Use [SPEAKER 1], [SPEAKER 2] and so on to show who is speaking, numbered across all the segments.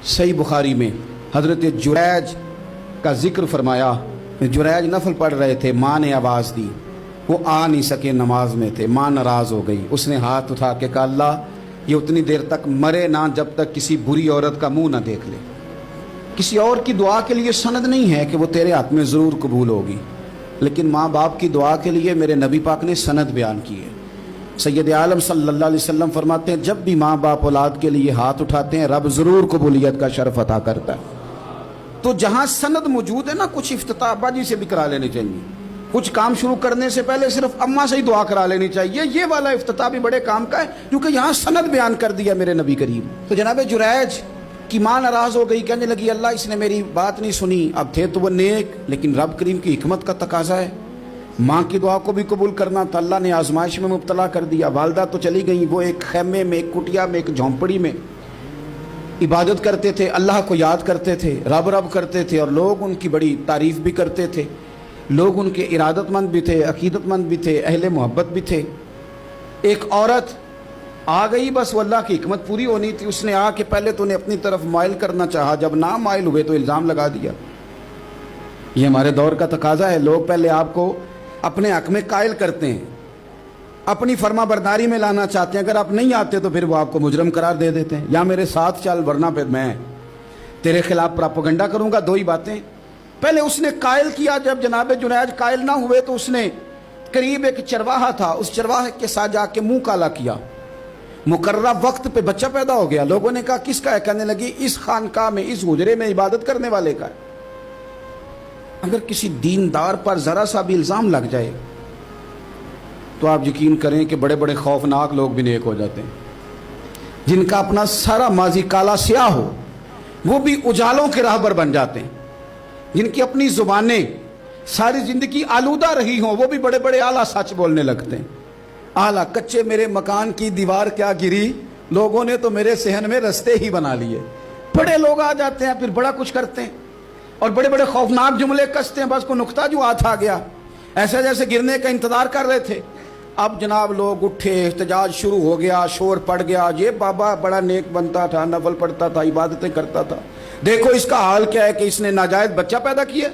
[SPEAKER 1] सही बुखारी में हज़रत जुरैज का जिक्र फरमाया। जुरैज नफल पढ़ रहे थे, माँ ने आवाज़ दी, वो आ नहीं सके, नमाज में थे, माँ नाराज़ हो गई। उसने हाथ उठा के कहा, अल्लाह ये उतनी देर तक मरे ना जब तक किसी बुरी औरत का मुंह ना देख ले। किसी और की दुआ के लिए सनद नहीं है कि वो तेरे हाथ में ज़रूर कबूल होगी, लेकिन माँ बाप की दुआ के लिए मेरे नबी पाक ने सनद बयान की है। सैयद आलम सल्लल्लाहु अलैहि वसल्लम फरमाते हैं, जब भी माँ बाप औलाद के लिए हाथ उठाते हैं रब ज़रूर कबूलियत का शर्फ अता करता है। तो जहाँ सनद मौजूद है ना, कुछ इफ्तिताह अब्बा जी से भी करा लेनी चाहिए। कुछ काम शुरू करने से पहले सिर्फ अम्मा से ही दुआ करा लेनी चाहिए। ये वाला इफ्तिताह भी बड़े काम का है, क्योंकि यहाँ सनद बयान कर दिया मेरे नबी करीम। तो जनाब जुरैज की माँ नाराज़ हो गई, कहने लगी, अल्लाह इसने मेरी बात नहीं सुनी। अब थे तो वो नेक, लेकिन रब करीम की हिकमत का तकाजा है, माँ की दुआ को भी कबूल करना था। अल्लाह ने आजमाइश में मुब्तला कर दिया। वालदा तो चली गई, वो एक खैमे में, एक कुटिया में, एक झोंपड़ी में इबादत करते थे, अल्लाह को याद करते थे, रब रब करते थे, और लोग उनकी बड़ी तारीफ़ भी करते थे। लोग उनके इरादतमंद भी थे, अकीदतमंद भी थे, अहले मोहब्बत भी थे। एक औरत आ गई, बस वो अल्लाह की हिकमत पूरी होनी थी। उसने आके पहले तो उन्हें अपनी तरफ माइल करना चाहा, जब ना माइल हुए तो इल्ज़ाम लगा दिया। ये हमारे दौर का तकाजा है, लोग पहले आपको अपने हक में कायल करते हैं, अपनी फर्मा बरदारी में लाना चाहते हैं। अगर आप नहीं आते तो फिर वो आपको मुजरम करार दे देते हैं, या मेरे साथ चल वरना फिर मैं तेरे खिलाफ प्रोपेगेंडा करूंगा। दो ही बातें। पहले उसने कायल किया। जब जनाब जुनैज कायल ना हुए तो उसने करीब एक चरवाहा था, उस चरवाहे के साथ जाके मुंह काला किया। मुकर्रर वक्त पे बच्चा पैदा हो गया। लोगों ने कहा किसका है? कहने लगी इस खानका में, इस हुजरे में इबादत करने वाले का है। अगर किसी दीनदार पर जरा सा भी इल्ज़ाम लग जाए तो आप यकीन करें कि बड़े बड़े खौफनाक लोग भी नेक हो जाते हैं। जिनका अपना सारा माजी काला स्याह हो वो भी उजालों के राहबर बन जाते हैं। जिनकी अपनी जुबानें सारी जिंदगी आलूदा रही हों वो भी बड़े बड़े आला सच बोलने लगते हैं। आला कच्चे मेरे मकान की दीवार क्या गिरी, लोगों ने तो मेरे सहन में रस्ते ही बना लिए। बड़े लोग आ जाते हैं, फिर बड़ा कुछ करते हैं और बड़े बड़े खौफनाक जुमले कसते हैं। बस को नुक्ता जो हाथ आ गया, ऐसे जैसे गिरने का इंतजार कर रहे थे। अब जनाब लोग उठे, एहतजाज शुरू हो गया, शोर पड़ गया। ये बाबा बड़ा नेक बनता था, नफल पढ़ता था, इबादतें करता था, देखो इसका हाल क्या है कि इसने नाजायज बच्चा पैदा किया।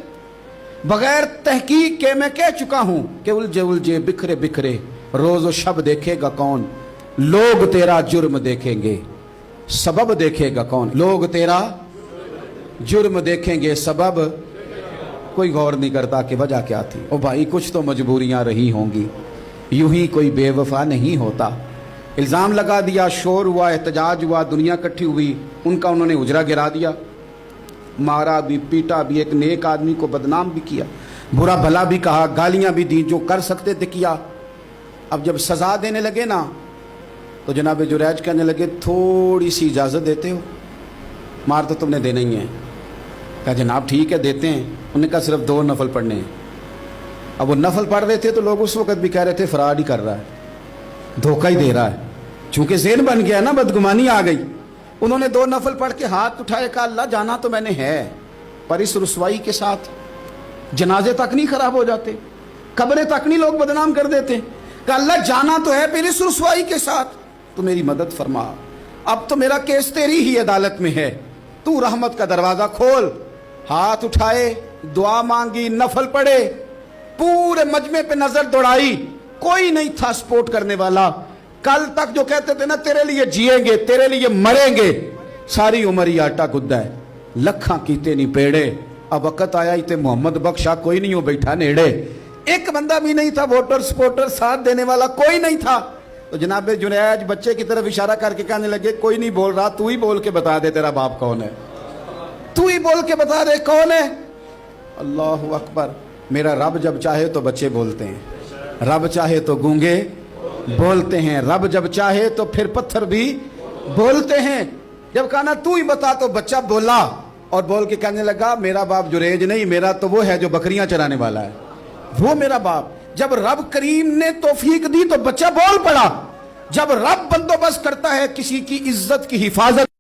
[SPEAKER 1] बगैर तहकीक के मैं कह चुका हूं कि उलझे उलझे बिखरे बिखरे रोज शब देखेगा कौन, लोग तेरा जुर्म देखेंगे सबब देखेगा कौन। लोग तेरा जुर्म देखेंगे सबब, कोई गौर नहीं करता कि वजह क्या थी। ओ भाई कुछ तो मजबूरियां रही होंगी, यूं ही कोई बेवफा नहीं होता। इल्ज़ाम लगा दिया, शोर हुआ, एहतजाज हुआ, दुनिया इकट्ठी हुई, उनका उन्होंने उजरा गिरा दिया, मारा भी, पीटा भी, एक नेक आदमी को बदनाम भी किया, बुरा भला भी कहा, गालियां भी दी, जो कर सकते थे किया। अब जब सजा देने लगे ना तो जनाब जुरैज कहने लगे थोड़ी सी इजाज़त देते हो, मार तो तुमने देना ही है। कहा जनाब ठीक है देते हैं। उन्होंने कहा सिर्फ 2 नफल पढ़ने हैं। अब वो नफल पढ़ रहे थे तो लोग उस वक्त भी कह रहे थे फराड ही कर रहा है, धोखा ही दे रहा है। चूंकि ज़ेन बन गया ना, बदगुमानी आ गई। उन्होंने 2 नफल पढ़ के हाथ उठाए, कहा अल्लाह जाना तो मैंने है, पर इस रुसवाई के साथ जनाजे तक नहीं खराब हो जाते, कब्रें तक नहीं लोग बदनाम कर देते। कहा अल्लाह जाना तो है, फिर इस रुसवाई के साथ तो मेरी मदद फरमा। अब तो मेरा केस तेरी ही अदालत में है, तू रहमत का दरवाजा खोल। हाथ उठाए, दुआ मांगी, नफल पढ़े, पूरे मजमे पे नजर दौड़ाई, कोई नहीं था सपोर्ट करने वाला। कल तक जो कहते थे ना तेरे लिए जिएंगे, तेरे लिए मरेंगे, सारी उम्र ही आटा गुद्दा है, लखा कीते नहीं पेड़े। अब वक्त आया ही ते मोहम्मद बख्शा कोई नहीं हो बैठा नेड़े। एक बंदा भी नहीं था, वोटर सपोर्टर साथ देने वाला कोई नहीं था। तो जनाब जुनैज बच्चे की तरफ इशारा करके कहने लगे कोई नहीं बोल रहा, तू ही बोल के बता दे तेरा बाप कौन है, तू ही बोल के बता दे कौन है। अल्लाहु अकबर। मेरा रब जब चाहे तो बच्चे बोलते हैं, रब चाहे तो गूंगे बोलते हैं, रब जब चाहे तो फिर पत्थर भी बोलते हैं। जब कहा ना तू ही बता तो बच्चा बोला और बोल के कहने लगा मेरा बाप जुरैज नहीं, मेरा तो वो है जो बकरियां चराने वाला है, वो मेरा बाप। जब रब करीम ने तौफीक दी तो बच्चा बोल पड़ा। जब रब बंदोबस्त करता है किसी की इज्जत की हिफाजत